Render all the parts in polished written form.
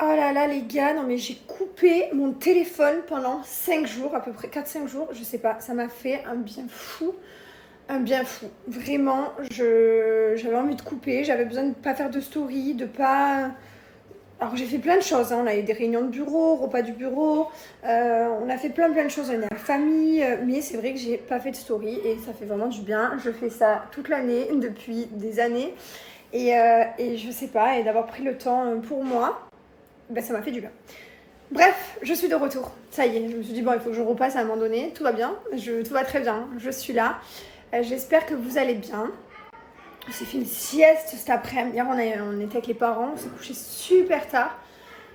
Oh là là les gars, non mais j'ai coupé mon téléphone pendant 5 jours, à peu près 4 5 jours, je sais pas, ça m'a fait un bien fou, un bien fou. Vraiment, j'avais envie de couper, j'avais besoin de ne pas faire de story, de pas... Alors j'ai fait plein de choses, hein. On a eu des réunions de bureau, repas du bureau, on a fait plein de choses, on est en famille, mais c'est vrai que j'ai pas fait de story et ça fait vraiment du bien. Je fais ça toute l'année, depuis des années, et je sais pas, et d'avoir pris le temps pour moi, ben, ça m'a fait du bien. Bref, je suis de retour. Ça y est, je me suis dit, bon, il faut que je repasse à un moment donné. Tout va bien, tout va très bien, je suis là. J'espère que vous allez bien. On s'est fait une sieste cet après-midi. Hier, on était avec les parents, on s'est couché super tard.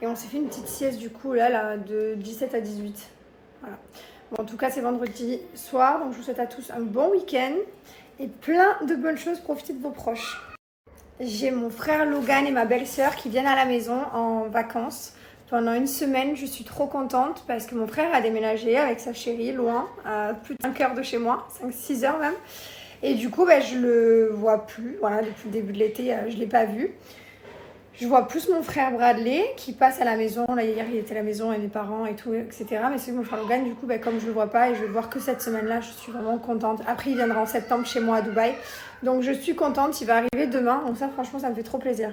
Et on s'est fait une petite sieste du coup, là de 17 à 18. Voilà. Bon, en tout cas, c'est vendredi soir, donc je vous souhaite à tous un bon week-end et plein de bonnes choses. Profitez de vos proches. J'ai mon frère Logan et ma belle-sœur qui viennent à la maison en vacances pendant une semaine. Je suis trop contente parce que mon frère a déménagé avec sa chérie loin, à plus de 5 heures de chez moi, 5 6 heures même. Et du coup, je le vois plus. Voilà, depuis le début de l'été, je ne l'ai pas vu. Je vois plus mon frère Bradley qui passe à la maison. Là, hier, il était à la maison avec mes parents et tout, etc. Mais c'est mon frère Logan, du coup, comme je le vois pas et je vais le voir que cette semaine-là, je suis vraiment contente. Après, il viendra en septembre chez moi à Dubaï. Donc, je suis contente. Il va arriver demain. Donc, ça, franchement, ça me fait trop plaisir.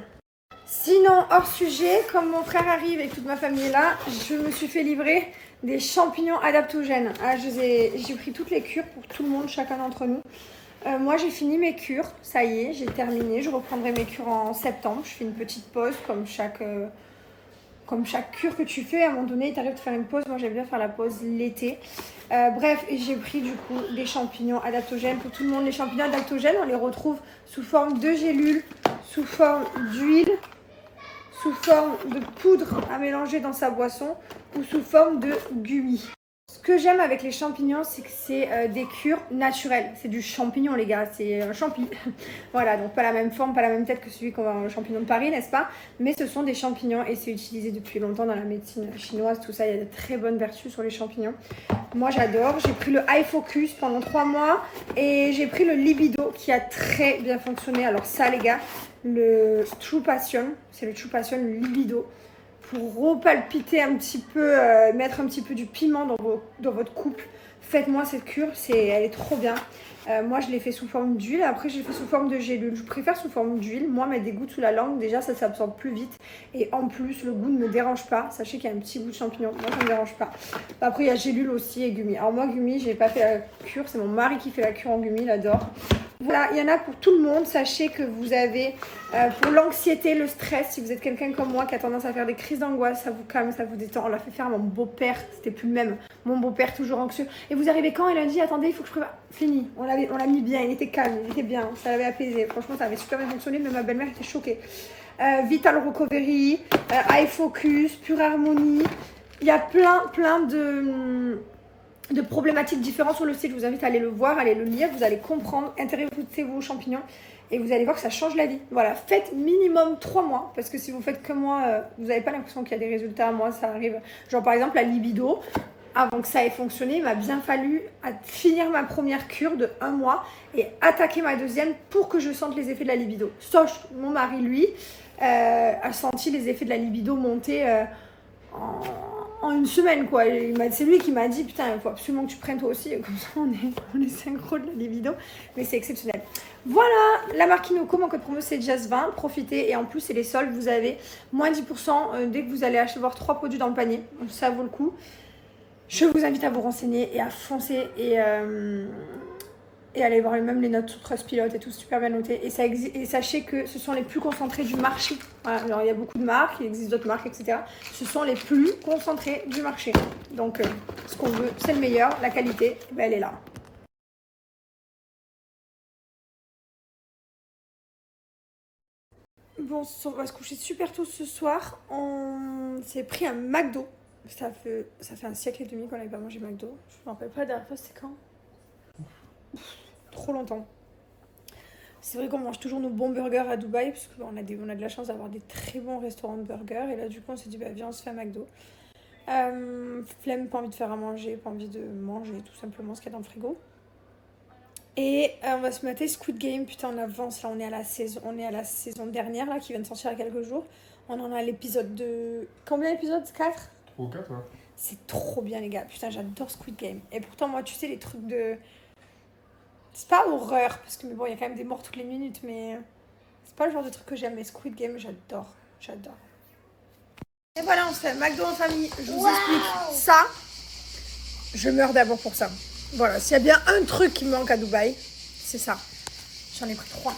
Sinon, hors sujet, comme mon frère arrive et toute ma famille est là, je me suis fait livrer des champignons adaptogènes. Ah, j'ai pris toutes les cures pour tout le monde, chacun d'entre nous. Moi, j'ai fini mes cures. Ça y est, j'ai terminé. Je reprendrai mes cures en septembre. Je fais une petite pause comme chaque cure que tu fais. À un moment donné, il t'arrive de faire une pause. Moi, j'aime bien faire la pause l'été. Bref, j'ai pris du coup des champignons adaptogènes pour tout le monde. Les champignons adaptogènes, on les retrouve sous forme de gélules, sous forme d'huile, sous forme de poudre à mélanger dans sa boisson ou sous forme de gummy. Ce que j'aime avec les champignons, c'est que c'est des cures naturelles. C'est du champignon, les gars, c'est un champi. Voilà, donc pas la même forme, pas la même tête que celui qu'on voit le champignon de Paris, n'est-ce pas? Mais ce sont des champignons et c'est utilisé depuis longtemps dans la médecine chinoise, tout ça. Il y a de très bonnes vertus sur les champignons. Moi, j'adore. J'ai pris le Eye Focus pendant 3 mois et j'ai pris le Libido qui a très bien fonctionné. Alors ça, les gars, le True Passion, c'est le True Passion, le Libido, pour repalpiter un petit peu, mettre un petit peu du piment dans votre couple. Faites-moi cette cure, elle est trop bien. Moi, je l'ai fait sous forme d'huile. Après, je l'ai fait sous forme de gélule. Je préfère sous forme d'huile. Moi, mettre des gouttes sous la langue, déjà, ça s'absorbe plus vite. Et en plus, le goût ne me dérange pas. Sachez qu'il y a un petit goût de champignon. Moi, ça ne me dérange pas. Après, il y a gélule aussi et gummy. Alors moi, gummy, j'ai pas fait la cure. C'est mon mari qui fait la cure en gummy, il adore. Voilà, il y en a pour tout le monde. Sachez que vous avez pour l'anxiété, le stress, si vous êtes quelqu'un comme moi qui a tendance à faire des crises d'angoisse, ça vous calme, ça vous détend. On l'a fait faire à mon beau-père, c'était plus le même. Mon beau-père, toujours anxieux. Et vous arrivez quand? Il a dit, attendez, il faut que je prépare. Fini, on l'a mis bien, il était calme, il était bien, ça l'avait apaisé. Franchement, ça avait super bien fonctionné, mais ma belle-mère était choquée. Vital Recovery, Eye Focus, Pure Harmony. Il y a plein de problématiques différentes sur le site. Je vous invite à aller le voir, à aller le lire. Vous allez comprendre, intéressez-vous aux champignons et vous allez voir que ça change la vie. Voilà, faites minimum 3 mois parce que si vous faites comme moi, vous n'avez pas l'impression qu'il y a des résultats. Moi, ça arrive. Genre par exemple, la libido, avant que ça ait fonctionné, il m'a bien fallu finir ma première cure de 1 mois et attaquer ma deuxième pour que je sente les effets de la libido. Sauf mon mari, lui, a senti les effets de la libido monter en une semaine, quoi. C'est lui qui m'a dit, putain, il faut absolument que tu prennes toi aussi, comme ça on est synchro de la libido, mais c'est exceptionnel. Voilà, la marque Inoko, mon code promo c'est Jazz20, profitez, et en plus c'est les soldes, vous avez moins 10% dès que vous allez acheter 3 produits dans le panier, donc ça vaut le coup. Je vous invite à vous renseigner et à foncer et allez voir même les notes sur Trustpilot et tout, super bien noté. Et sachez que ce sont les plus concentrés du marché. Voilà, alors, il y a beaucoup de marques, il existe d'autres marques, etc. Ce sont les plus concentrés du marché. Donc, ce qu'on veut, c'est le meilleur, la qualité, elle est là. Bon, on va se coucher super tôt ce soir. On s'est pris un McDo. Ça fait un siècle et demi qu'on n'avait pas mangé McDo. Je me rappelle pas la dernière fois, c'était quand? Trop longtemps. C'est vrai qu'on mange toujours nos bons burgers à Dubaï, parce qu'on a de la chance d'avoir des très bons restaurants de burgers. Et là, du coup, on s'est dit, bah, viens, on se fait un McDo. Flemme, pas envie de faire à manger, pas envie de manger tout simplement ce qu'il y a dans le frigo. Et on va se mater Squid Game, putain, en avance. Là, on est à la saison dernière, là, qui vient de sortir il y a quelques jours. On en a l'épisode de... Combien d'épisodes? 4? 3 ou 4, ouais. C'est trop bien, les gars. Putain, j'adore Squid Game. Et pourtant, moi, tu sais, les trucs de... C'est pas horreur, parce que mais bon, il y a quand même des morts toutes les minutes, mais... C'est pas le genre de truc que j'aime, mais Squid Game, j'adore. J'adore. Et voilà, on se fait McDo en famille. Je vous explique ça. Je meurs d'abord pour ça. Voilà, s'il y a bien un truc qui me manque à Dubaï, c'est ça. J'en ai pris 3.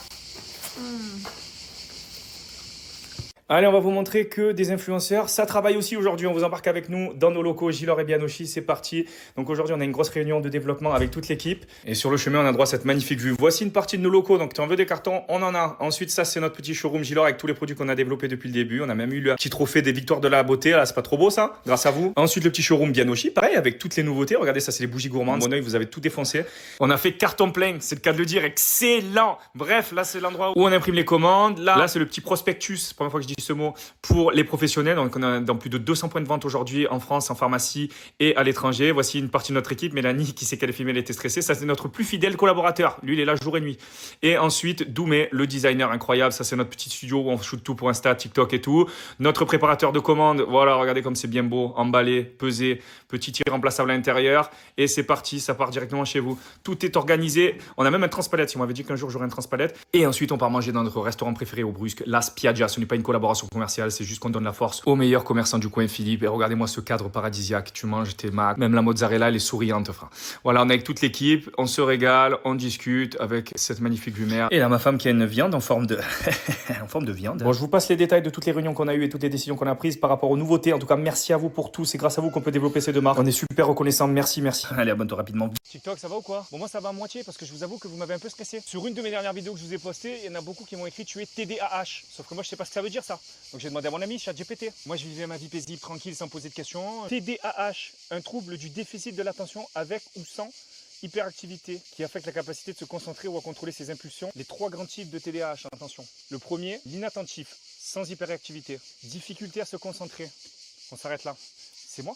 Allez, on va vous montrer que des influenceurs, ça travaille aussi aujourd'hui. On vous embarque avec nous dans nos locaux Gilor et Bianoshi, c'est parti. Donc aujourd'hui, on a une grosse réunion de développement avec toute l'équipe. Et sur le chemin, on a droit à cette magnifique vue. Voici une partie de nos locaux. Donc tu en veux des cartons, on en a. Ensuite, ça, c'est notre petit showroom Gilor avec tous les produits qu'on a développés depuis le début. On a même eu le petit trophée des victoires de la beauté. Là, c'est pas trop beau ça, grâce à vous. Ensuite, le petit showroom Bianoshi, pareil, avec toutes les nouveautés. Regardez, ça, c'est les bougies gourmandes. Mon œil, vous avez tout défoncé. On a fait carton plein, c'est le cas de le dire. Excellent. Bref, là, c'est l'endroit où on imprime les commandes. Là, c'est le petit prospectus. Première fois que je dis ce mot. Pour les professionnels, donc on a dans plus de 200 points de vente aujourd'hui en France, en pharmacie et à l'étranger. Voici une partie de notre équipe. Mélanie qui sait qu'elle est filmée, elle était stressée. Ça, c'est notre plus fidèle collaborateur. Lui, il est là jour et nuit. Et ensuite, Doumé, le designer incroyable. Ça, c'est notre petit studio où on shoot tout pour Insta, TikTok et tout. Notre préparateur de commandes. Voilà, regardez comme c'est bien beau. Emballé, pesé, petit tir remplaçable à l'intérieur. Et c'est parti, ça part directement chez vous. Tout est organisé. On a même un transpalette. Si on m'avait dit qu'un jour j'aurais un transpalette. Et ensuite, on part manger dans notre restaurant préféré au Brusque, La Spiaggia. Ce n'est pas une collaboration commerciale, c'est juste qu'on donne la force au meilleur commerçant du coin, Philippe. Et regardez-moi ce cadre paradisiaque. Tu manges tes macs. Même la mozzarella, elle est souriante, frère. Voilà, on est avec toute l'équipe. On se régale, on discute avec cette magnifique lumière. Et là, ma femme qui a une viande en forme de, en forme de viande. Bon, je vous passe les détails de toutes les réunions qu'on a eues et toutes les décisions qu'on a prises par rapport aux nouveautés. En tout cas, merci à vous pour tout. C'est grâce à vous qu'on peut développer ces deux marques. On est super reconnaissants. Merci, merci. Allez, abonne-toi rapidement. TikTok, ça va ou quoi? Bon, moi, ça va à moitié parce que je vous avoue que vous m'avez un peu stressé. Sur une de mes dernières vidéos que je vous ai postées, il y en a beaucoup qui m'ont écrit tu es TDAH. Sauf que moi, je sais pas ce que ça veut dire ça. Donc, j'ai demandé à mon ami ChatGPT. Moi, je vivais ma vie paisible, tranquille, sans poser de questions. TDAH, un trouble du déficit de l'attention avec ou sans hyperactivité qui affecte la capacité de se concentrer ou à contrôler ses impulsions. Les 3 grands types de TDAH, attention. Le premier, l'inattentif, sans hyperactivité. Difficulté à se concentrer. On s'arrête là. C'est moi,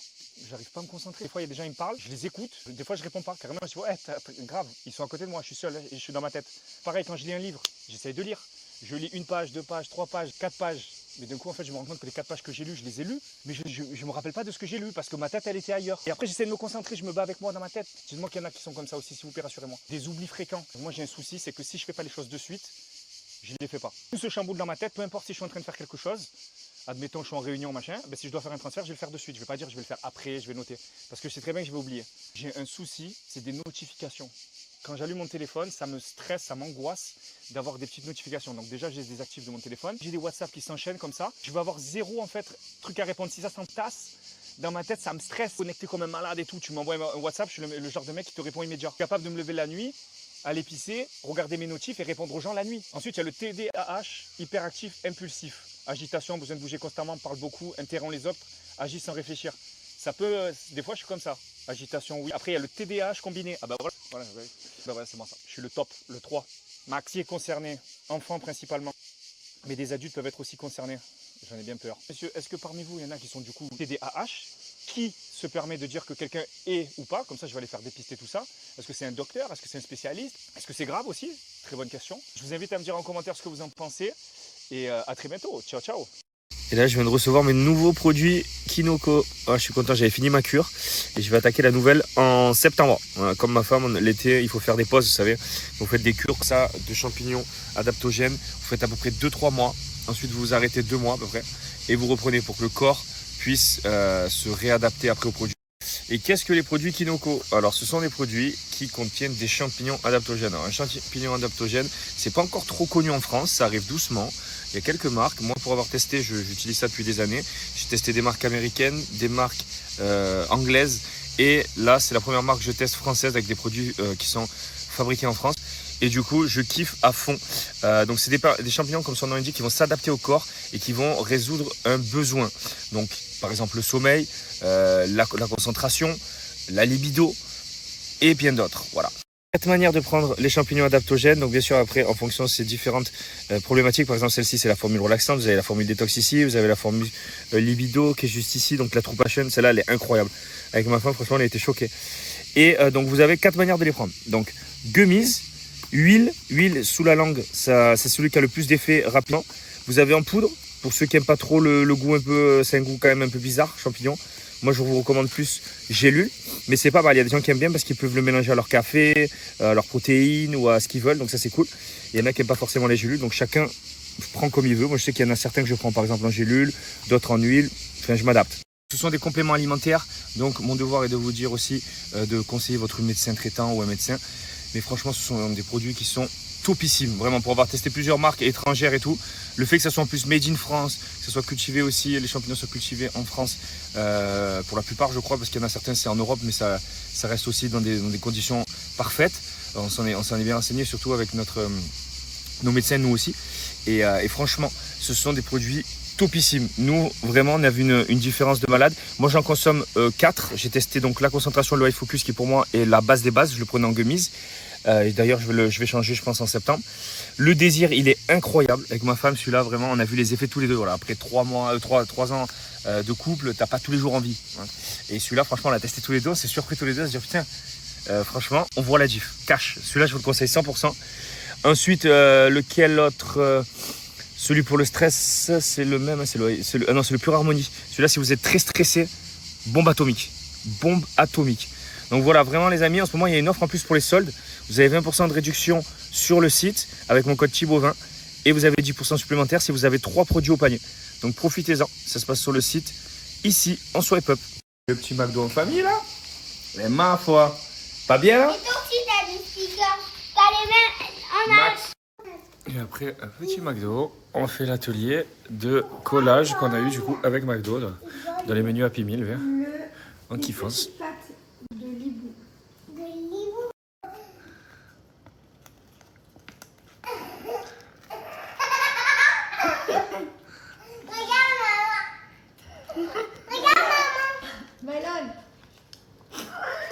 j'arrive pas à me concentrer. Des fois, il y a des gens, ils me parlent, je les écoute. Des fois, je réponds pas. Carrément, je dis, ouais, grave, ils sont à côté de moi, je suis seul et je suis dans ma tête. Pareil, quand je lis un livre, j'essaye de lire. Je lis 1 page, 2 pages, 3 pages, 4 pages. Mais d'un coup, en fait, je me rends compte que les 4 pages que j'ai lues, je les ai lues. Mais je me rappelle pas de ce que j'ai lu parce que ma tête, elle était ailleurs. Et après, j'essaie de me concentrer, je me bats avec moi dans ma tête. Dites-moi qu'il y en a qui sont comme ça aussi, s'il vous plaît, rassurez-moi. Des oublis fréquents. Moi, j'ai un souci, c'est que si je fais pas les choses de suite, je les fais pas. Tout se chamboule dans ma tête, peu importe si je suis en train de faire quelque chose. Admettons, je suis en réunion, machin, ben, si je dois faire un transfert, je vais le faire de suite. Je ne vais pas dire je vais le faire après, je vais noter. Parce que je sais très bien que je vais oublier. J'ai un souci, c'est des notifications. Quand j'allume mon téléphone, ça me stresse, ça m'angoisse d'avoir des petites notifications. Donc déjà, je les désactive de mon téléphone. J'ai des WhatsApp qui s'enchaînent comme ça. Je vais avoir 0 en fait truc à répondre. Si ça s'entasse dans ma tête, ça me stresse. Connecté comme un malade et tout. Tu m'envoies un WhatsApp, je suis le genre de mec qui te répond immédiat. Je suis capable de me lever la nuit, aller pisser, regarder mes notifs et répondre aux gens la nuit. Ensuite, il y a le TDAH, hyperactif, impulsif. Agitation, besoin de bouger constamment, parle beaucoup, interrompt les autres, agit sans réfléchir. Ça peut, des fois je suis comme ça. Agitation, oui. Après il y a le TDAH combiné. Ah bah voilà, c'est moi ça. Je suis le top, le 3. Max qui est concerné, enfants principalement. Mais des adultes peuvent être aussi concernés. J'en ai bien peur. Monsieur, est-ce que parmi vous, il y en a qui sont du coup TDAH? Qui se permet de dire que quelqu'un est ou pas? Comme ça, je vais aller faire dépister tout ça. Est-ce que c'est un docteur? Est-ce que c'est un spécialiste? Est-ce que c'est grave aussi? Très bonne question. Je vous invite à me dire en commentaire ce que vous en pensez. Et à très bientôt. Ciao, ciao. Et là, je viens de recevoir mes nouveaux produits Kinoko. Oh, je suis content, j'avais fini ma cure. Et je vais attaquer la nouvelle en septembre. Voilà, comme ma femme, l'été, il faut faire des pauses, vous savez. Vous faites des cures, ça, de champignons adaptogènes. Vous faites à peu près 2-3 mois. Ensuite, vous vous arrêtez 2 mois à peu près. Et vous reprenez pour que le corps puisse se réadapter après aux produits. Et qu'est-ce que les produits Kinoko? Alors, ce sont des produits qui contiennent des champignons adaptogènes. Alors, un champignon adaptogène, c'est pas encore trop connu en France, ça arrive doucement. Il y a quelques marques. Moi, pour avoir testé, j'utilise ça depuis des années. J'ai testé des marques américaines, des marques anglaises. Et là, c'est la première marque que je teste française avec des produits qui sont fabriqués en France. Et du coup, je kiffe à fond. Donc, c'est des champignons, comme son nom l'indique, qui vont s'adapter au corps et qui vont résoudre un besoin. Donc, par exemple, le sommeil, la concentration, la libido et bien d'autres. Voilà. 4 manières de prendre les champignons adaptogènes. Donc bien sûr après en fonction de ces différentes problématiques, par exemple celle-ci c'est la formule relaxante, vous avez la formule détox ici, vous avez la formule libido qui est juste ici, donc la True Passion, celle-là elle est incroyable. Avec ma femme franchement on a été choqués. Et donc vous avez 4 manières de les prendre. Donc gummies, huile sous la langue, ça c'est celui qui a le plus d'effet rapidement. Vous avez en poudre Pour ceux qui n'aiment pas trop le goût un peu, c'est un goût quand même un peu bizarre, champignon. Moi, je vous recommande plus gélule. Mais c'est pas mal, il y a des gens qui aiment bien parce qu'ils peuvent le mélanger à leur café, à leurs protéines ou à ce qu'ils veulent. Donc ça, c'est cool. Il y en a qui n'aiment pas forcément les gélules. Donc chacun prend comme il veut. Moi, je sais qu'il y en a certains que je prends par exemple en gélule, d'autres en huile. Enfin, je m'adapte. Ce sont des compléments alimentaires. Donc mon devoir est de vous dire aussi de conseiller votre médecin traitant ou un médecin. Mais franchement, ce sont des produits qui sont topissimes. Vraiment, pour avoir testé plusieurs marques étrangères et tout. Le fait que ça soit en plus made in France, que ça soit cultivé aussi, les champignons soient cultivés en France, pour la plupart je crois, parce qu'il y en a certains c'est en Europe, mais ça reste aussi dans des conditions parfaites. On s'en est bien renseigné, surtout avec nos médecins, nous aussi. Et franchement, ce sont des produits topissimes. Nous, vraiment, on a vu une différence de malade. Moi, j'en consomme 4. J'ai testé donc la concentration, le high focus qui pour moi est la base des bases. Je le prenais en gummies. Et d'ailleurs, je vais changer, je pense, en septembre. Le désir, il est incroyable. Avec ma femme, celui-là, vraiment, on a vu les effets tous les deux. Voilà, après 3 ans de couple, t'as pas tous les jours envie. Hein. Et celui-là, franchement, on l'a testé tous les deux. On s'est surpris tous les deux à se dire, putain, franchement, on voit la diff. Cash. Celui-là, je vous le conseille 100%. Ensuite, lequel autre celui pour le stress, c'est le même. C'est le Pure Harmonie. Celui-là, si vous êtes très stressé, bombe atomique. Bombe atomique. Donc voilà, vraiment les amis, en ce moment, il y a une offre en plus pour les soldes. Vous avez 20% de réduction sur le site avec mon code Thibaut20 et vous avez 10% supplémentaire si vous avez 3 produits au panier. Donc profitez-en, ça se passe sur le site, ici, en Swipe Up. Le petit McDo en famille là. Mais ma foi, pas bien là. Et toi aussi t'as des stickers, t'as les mêmes, Max. Et après un petit McDo, on fait l'atelier de collage qu'on a eu du coup avec McDo là, dans les menus Happy Meal, en kiffance. De Libou. de Libou. Regarde maman. Maëlan,